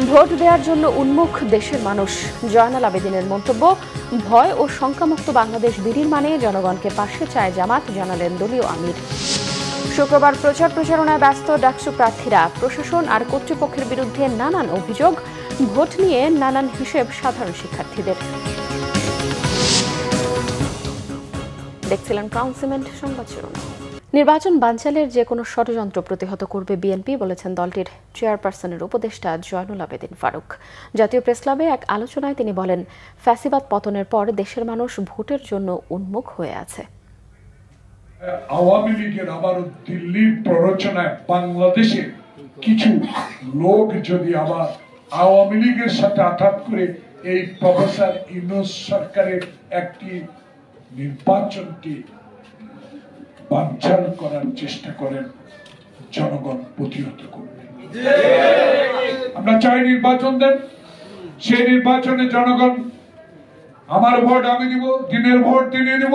Vote দেওয়ার জন্য উন্মুখ দেশের মানুষ, জয়নাল আবেদিনের মন্তব্য। ভয় ও শঙ্কামুক্ত বাংলাদেশ বিনির্মাণে জনগণকে পাশে চায় জামাত, জানালেন দলীয় আমির। শুক্রবার প্রচারণায় ব্যস্ত ডাকসু প্রার্থীরা। প্রশাসন আর কর্তৃপক্ষের বিরুদ্ধে নানান অভিযোগ, ভোট নিয়ে নানান হিসেব সাধারণ শিক্ষার্থীদের। দেখছিলেন ক্রাউন সিমেন্ট সংবাদ শিরোনাম। নির্বাচন বানচালের যে কোনো ষড়যন্ত্র প্রতিহত করবে বিএনপি, বলেছেন দলটির চেয়ারপারসনের উপদেষ্টা জয়নুল আবেদিন ফারুক। জাতীয় প্রেসক্লাবে এক আলোচনায় তিনি বলেন, ফ্যাসিবাদ পতনের পর দেশের মানুষ ভোটের জন্য উন্মুখ হয়ে আছে। আওয়ামী লীগের আবার দিল্লির প্ররোচনায় বাংলাদেশে কিছু লোক যদি আবার আওয়ামী লীগের সাথে আঘাত করে এই প্রফেসর ইউনূস সরকারের একটি নির্বাচনটি বানচাল করার চেষ্টা করেন, জনগণ প্রতিহত করবে। আমরা চাই নির্বাচন দেন, সেই নির্বাচনে জনগণ আমার ভোট আমি দিব, দিনের ভোট দিনে দিব,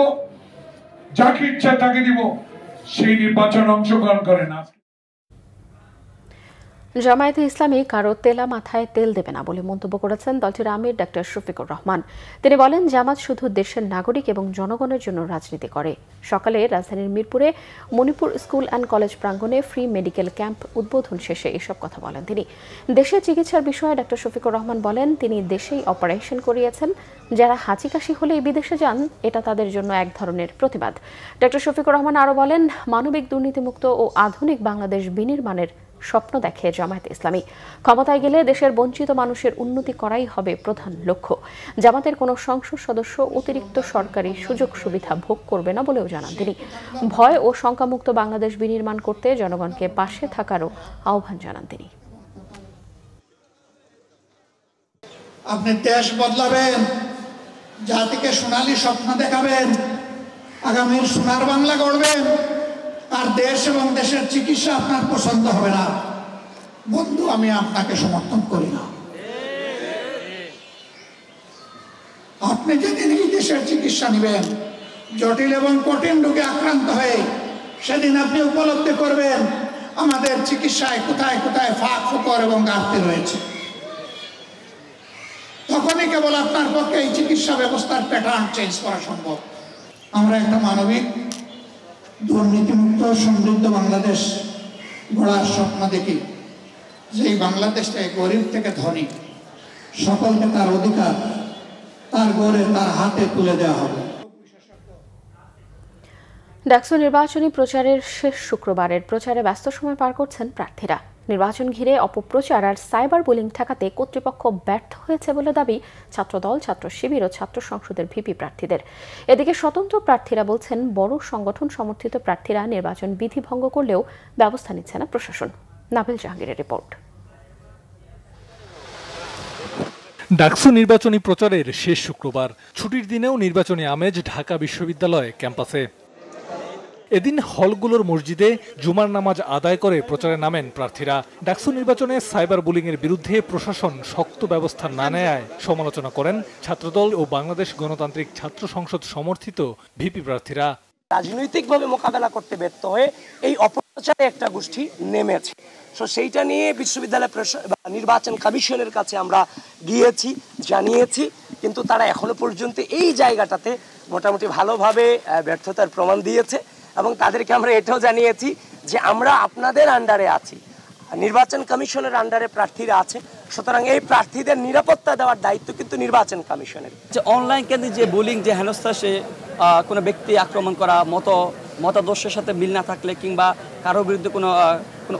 যাকে ইচ্ছা তাকে দিব, সেই নির্বাচন অংশগ্রহণ করে না। জামায়াতে ইসলামী কারো তেলা মাথায় তেল দেবে না বলে মন্তব্য করেছেন দলটির আমির ডক্টর শফিকুর রহমান। তিনি বলেন, জামাত শুধু দেশের নাগরিক এবং জনগণের জন্য রাজনীতি করে। সকালে রাজধানীর মিরপুরে মণিপুর স্কুল অ্যান্ড কলেজ প্রাঙ্গণে ফ্রি মেডিকেল ক্যাম্প উদ্বোধন শেষে এসব কথা বলেন তিনি। দেশে চিকিৎসার বিষয়ে ডক্টর শফিকুর রহমান বলেন, তিনি দেশেই অপারেশন করিয়েছেন। যারা হাঁচি কাশি হলেই বিদেশে যান, এটা তাদের জন্য এক ধরনের প্রতিবাদ। ডক্টর শফিকুর রহমান আরও বলেন, মানবিক, দুর্নীতিমুক্ত ও আধুনিক বাংলাদেশ বিনির্মাণের স্বপ্ন দেখে জামায়াতে ইসলামী। ক্ষমতায় গেলে দেশের বঞ্চিত মানুষের উন্নতি করাই হবে প্রধান লক্ষ্য। জামাতের কোনো সংসদ সদস্য অতিরিক্ত সরকারি সুযোগ সুবিধা ভোগ করবে না বলেও জানান তিনি। ভয় ও শঙ্কামুক্ত বাংলাদেশ বিনির্মাণ করতে জনগণকে পাশে থাকারও আহ্বান জানান তিনি। আপনি দেশ বদলাবেন, জাতিকে সোনালী স্বপ্ন দেখাবেন, আগামীর সোনার বাংলা গড়বেন, আর দেশ এবং দেশের চিকিৎসা আপনার পছন্দ হবে না, বন্ধু আমি আপনাকে সমর্থন করি না। আপনি যেদিন এই দেশের চিকিৎসা নেবেন, জটিল এবং কঠিন রোগে আক্রান্ত হয়ে, সেদিন আপনি উপলব্ধি করবেন আমাদের চিকিৎসায় কোথায় কোথায় ফাঁক ফোকর এবং ঘাটতি রয়েছে। তখনই কেবল আপনার পক্ষে এই চিকিৎসা ব্যবস্থার প্যাটার্ন চেঞ্জ করা সম্ভব। আমরা একটা মানবিক, দুর্নীতিমুক্ত, সমৃদ্ধ বাংলাদেশ গড়ার স্বপ্ন দেখি, যেই বাংলাদেশটাকে গরিব থেকে ধনী সকলকে তার অধিকার তার গড়ে তার হাতে তুলে দেওয়া হবে। ডাকসু নির্বাচনী প্রচারের শেষ শুক্রবারের প্রচারে ব্যস্ত সময় পার করছেন প্রার্থীরা। নির্বাচন ঘিরে অপপ্রচার আর সাইবার বুলিং ঠেকাতে কর্তৃপক্ষ ব্যর্থ হয়েছে বলে দাবি ছাত্রদল, ছাত্র শিবির ও ছাত্র সংসদের ভিপি প্রার্থীদের। এদিকে স্বতন্ত্র প্রার্থীরা বলছেন, বড় সংগঠন সমর্থিত প্রার্থীরা নির্বাচন বিধি ভঙ্গ করলেও ব্যবস্থা নিচ্ছে না প্রশাসন। নাবিল জাহাঙ্গীরের রিপোর্ট। ডাকসু নির্বাচনী প্রচারের শেষ শুক্রবার, ছুটির দিনেও নির্বাচনী আমেজ ঢাকা বিশ্ববিদ্যালয় ক্যাম্পাসে। এদিন হলগুলোর মসজিদে জুমার নামাজ আদায় করে প্রচারে নামেন প্রার্থীরা। ডাকসু নির্বাচনে সাইবার বুলিংয়ের বিরুদ্ধে প্রশাসন শক্ত ব্যবস্থা না নেয়ায় সমালোচনা করেন ছাত্রদল ও বাংলাদেশ গণতান্ত্রিক ছাত্র সংসদ সমর্থিত ভিপি প্রার্থীরা। রাজনৈতিকভাবে মোকাবেলা করতে ব্যর্থ হয়ে এই অপপ্রচারে একটা গোষ্ঠী নেমেছে। সেইটা নিয়ে বিশ্ববিদ্যালয় নির্বাচন কমিশনের কাছে আমরা গিয়েছি, জানিয়েছি, কিন্তু তারা এখনো পর্যন্ত এই জায়গাটাতে মোটামুটি ভালোভাবে ব্যর্থতার প্রমাণ দিয়েছে। এবং তাদেরকে আমরা এটাও জানিয়েছি যে আমরা আপনাদের আন্ডারে আছি, নির্বাচন কমিশনের আন্ডারে প্রার্থীরা আছে, সুতরাং এই প্রার্থীদের নিরাপত্তা দেওয়ার দায়িত্ব কিন্তু নির্বাচন কমিশনের। যে অনলাইন কেন্দ্রিক যে বুলিং, যে হেনস্থা, সে কোনো ব্যক্তি আক্রমণ করা, মতাদর্শের সাথে মিল না থাকলে কিংবা কারোর বিরুদ্ধে কোনো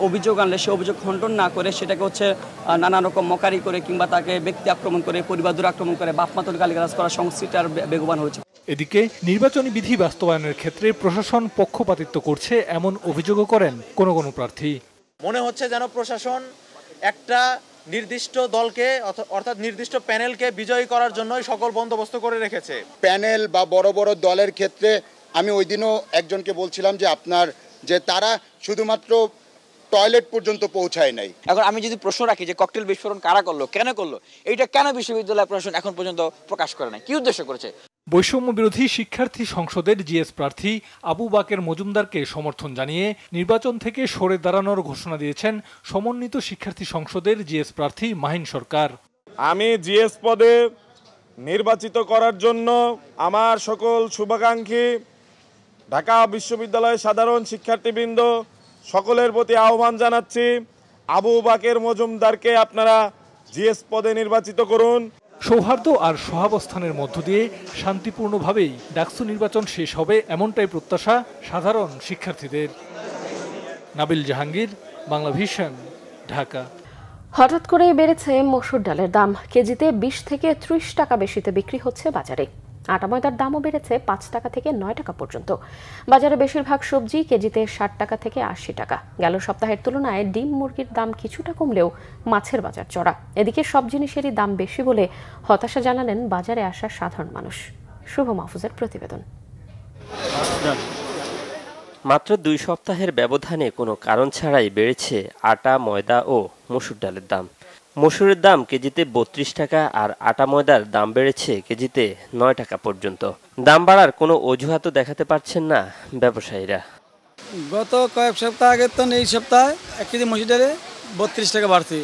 অভিযোগ আনলে সে অভিযোগ খণ্ডন না করে সেটাকে নানা রকম মকারি করে কিংবা তাকে ব্যক্তি আক্রমণ করে, পরিবার আক্রমণ করে, বাপ মাতুল গালিগালাজ করা সংস্কৃতি আর বেগবান হয়েছে। এদিকে নির্বাচনী বিধি বাস্তবায়নের ক্ষেত্রে প্রশাসন পক্ষপাতিত্ব করছে এমন অভিযোগও করেন কোনো কোনো প্রার্থী। মনে হচ্ছে যেন প্রশাসন একটা নির্দিষ্ট দলকে অর্থাৎ নির্দিষ্ট প্যানেলকে বিজয়ী করার জন্যই সকল বন্দোবস্ত করে রেখেছে। প্যানেল বা বড় বড় দলের ক্ষেত্রে আমি ওই দিনও একজনকে বলছিলাম যে তারা শুধুমাত্র টয়লেট পর্যন্ত পৌঁছায় নাই। এখন আমি যদি প্রশ্ন রাখি যে ককটেল বিস্ফোরণ কারা করলো, কেন করলো, এইটা কেন বিশ্ববিদ্যালয় প্রশাসন এখন পর্যন্ত প্রকাশ করে নাই, কি উদ্দেশ্য করেছে? বৈষম্য বিরোধী শিক্ষার্থী সংসদের জিএস প্রার্থী আবু বাকের মজুমদারকে সমর্থন জানিয়ে নির্বাচন থেকে সরে দাঁড়ানোর ঘোষণা দিয়েছেন সমন্বিত শিক্ষার্থী সংসদের জিএস প্রার্থী মাহিন সরকার। আমি জিএস পদে নির্বাচিত করার জন্য আমার সকল শুভাকাঙ্ক্ষী ঢাকা বিশ্ববিদ্যালয়ের সাধারণ শিক্ষার্থীবৃন্দ সকলের প্রতি আহ্বান জানাচ্ছি, আবু বাকের মজুমদারকে আপনারা জিএস পদে নির্বাচিত করুন। সৌহার্দ্য আর সহাবস্থানের মধ্য দিয়ে শান্তিপূর্ণভাবেই ডাকসু নির্বাচন শেষ হবে এমনটাই প্রত্যাশা সাধারণ শিক্ষার্থীদের। নাবিল জাহাঙ্গীর, বাংলা ভিশন, ঢাকা। হঠাৎ করে বেড়েছে মসুর ডালের দাম। কেজিতে 20 থেকে 30 টাকা বেশিতে বিক্রি হচ্ছে বাজারে। আটা ময়দার দামও বেড়েছে 5 টাকা থেকে 9 টাকা পর্যন্ত। বাজারে বেশিরভাগ সবজি কেজিতে 60 টাকা থেকে 80 টাকা। গেল সপ্তাহের তুলনায় ডিম মুরগির দাম কিছুটা কমলেও মাছের বাজার চড়া। এদিকে সব জিনিসেরই দাম বেশি বলে হতাশা জানালেন বাজারে আসা সাধারণ মানুষ। শুভ মাহফুজের প্রতিবেদন। মাত্র 2 সপ্তাহের ব্যবধানে কোনো কারণ ছাড়াই বেড়েছে আটা, ময়দা ও মসুর ডালের দাম। মসুরের দাম কেজিতে 32 টাকা আর আটা ময়দার দাম বেড়েছে কেজিতে 9 টাকা পর্যন্ত। দাম বাড়ার কোনো অজুহাতও দেখাতে পারছেন না ব্যবসায়ীরা। গত কয়েক সপ্তাহ আগে তো এই সপ্তাহে 1 কেজি মসুর ডালে 32 টাকা বাড়ছে,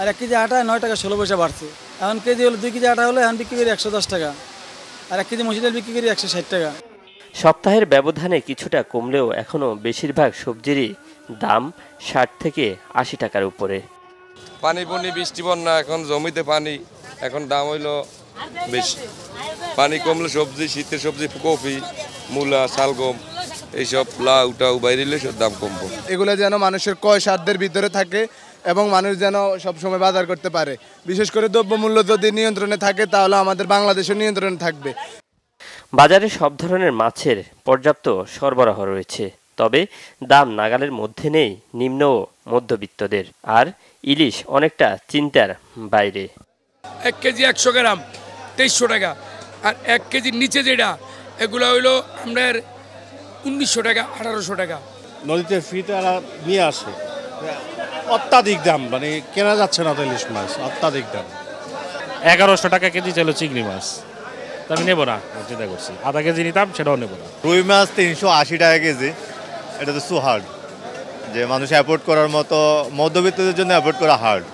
আর 1 কেজি আটা 9 টাকা 16 পয়সা বাড়ছে। এখন কেজি হলো 2 কেজি আটা হলে এখন বিক্রি করি 110 টাকা, আর 1 কেজি মসুর ডাল বিক্রি করি 160 টাকা। সপ্তাহের ব্যবধানে কিছুটা কমলেও এখনও বেশিরভাগ সবজিরই দাম 60 থেকে 80 টাকার উপরে। পানি পনি বৃষ্টি বন্যা, এখন জমিতে পানি, এখন দাম হইল বেশি। পানি কমলে সবজি, শীতের সবজি, কপি, মূলা, শালগম, এইসব লাউ টাউ বাইরে সব দাম কমবো। এগুলো যেন মানুষের ক্রয় সাধ্যের ভিতরে থাকে এবং মানুষ যেন সবসময় বাজার করতে পারে। বিশেষ করে দ্রব্যমূল্য যদি নিয়ন্ত্রণে থাকে তাহলে আমাদের বাংলাদেশের নিয়ন্ত্রণে থাকবে। বাজারে সব ধরনের মাছের পর্যাপ্ত সরবরাহ রয়েছে, তবে দাম নাগালের মধ্যে নেই নিম্ন ও মধ্যবিত্তদের। আর ইলিশ অনেকটা চিন্তার বাইরে। 1 কেজি 100 গ্রাম 2300 টাকা, আর 1 কেজির নিচে যেটা এগুলো হইলো আপনার 1900 টাকা, 1800 টাকা। নদীতে ফ্রিতে নিয়ে আসে, অত্যাধিক দাম, মানে কেনা যাচ্ছে না তো ইলিশ মাছ, অত্যাধিক দাম। 1100 টাকা কেজি ছিল চিংড়ি মাছ, আমি নেবো না, চিন্তা করছি আধা কেজি নিতাম, সেটাও নেবো না। রুই মাছ 380 টাকা কেজি, এটা তো সুহার্ড, যে মানুষ অ্যাফোর্ড করার মতো, মধ্যবিত্তদের জন্য অ্যাফোর্ড করা হার্ড।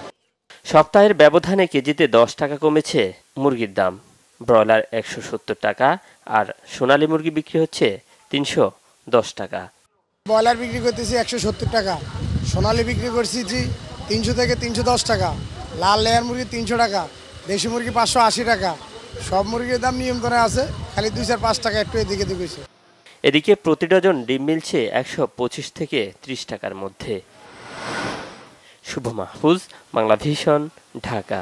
সপ্তাহের ব্যবধানে কেজিতে 10 টাকা কমেছে মুরগির দাম। ব্রয়লার 170 টাকা আর সোনালী মুরগি বিক্রি হচ্ছে 310 টাকা। ব্রয়লার বিক্রি করতেছি 170 টাকা, সোনালী বিক্রি করছি 300 থেকে 310 টাকা, লাল লেয়ার মুরগি 300 টাকা, দেশি মুরগি 580 টাকা। সব মুরগির দাম নিয়ন্ত্রণে আছে, খালি 2-5 টাকা একটু এদিকে দিয়েছে। এদিকে প্রতি ডজন ডিম মিলছে 125 থেকে 30 টাকার মধ্যে। শুভ মাহফুজ, বাংলা ভিশন, ঢাকা।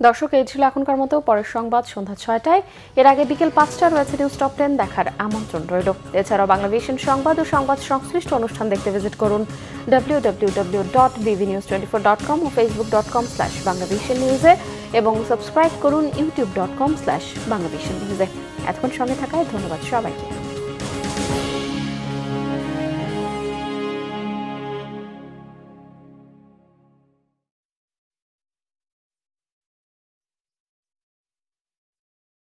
দর্শক, এই ছিল এখনকার মতো। পরের সংবাদ সন্ধ্যা 6টায়। এর আগে বিকেল 5টায় রয়েছে নিউজ টপ 10 দেখার আমন্ত্রণ রইল। এছাড়াও বাংলা ভিশন সংবাদ ও সংবাদ সংশ্লিষ্ট অনুষ্ঠান দেখতে ভিজিট করুন www.bvnews24.com ও facebook.com/banglavishnnews-এ এবং সাবস্ক্রাইব করুন youtube.com/banglavishnnews-এ। এতক্ষণ সঙ্গে থাকায় ধন্যবাদ সবাইকে।